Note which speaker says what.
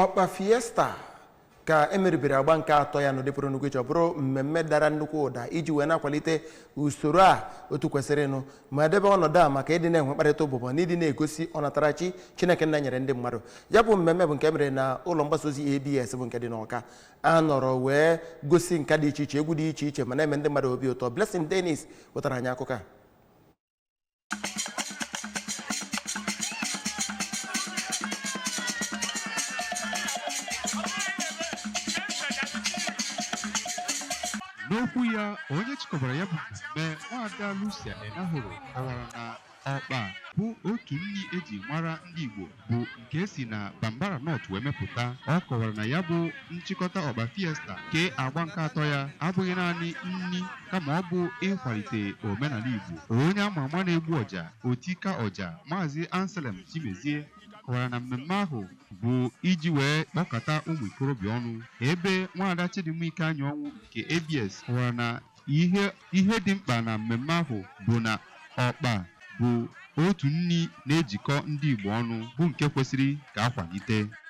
Speaker 1: Ọkpa Fiesta ka emeribere agba nke atọ ya n'ụdịpụrụ nnukwu iche bụrụ mmemme dara nnukwu ụda iji wee na-akwalite usoro a otu kwesịrị ịnụ ma debe ọnọdụ a maka ịdị na-enwe mkparịta ụbụbọ na ịdị na-egosi ọnatarachi Chineke nna nyere ndị mmadụ. Ya bụ mmemme bụ nke mere na ụlọ mgbasa ozi ABS bụ nke dị n'Awka. A nọrọ wee gosi nka dị iche iche, egwu dị iche iche ma na-eme ndị mmadụ obi ụtọ. Blessing Dennis wetara anyị akụkọ a.
Speaker 2: N'okwu ya onye chịkọbara ya bụ mmemme Nwaada Lucia Enahoro kọwara na ọkpa bụ otu nri eji mara ndị Igbo bụ nke esi na Bambara North wee mepụta. Ọ kọwara na ya bụ nchịkọta Ọkpa Fiesta nke agba nke atọ ya abụghị naanị nri kama ọ bụ ịkwalite omenala Igbo. Onye ama ama na-egbu ọja Otika Ọja Maazị Anselm Chimezie kọwara na mmemme ahụ bụ iji wee kpọkọta ụmụ ikorobịa ọnụ, ebe Nwaada Chidimike Anyaọnwụ nke ABS kọwara na ihe dị mkpa na mmemme ahụ bụ na ọkpa bụ otu nri na-ejikọ ndị Igbo ọnụ bụ nke kwesịrị ka akwalite.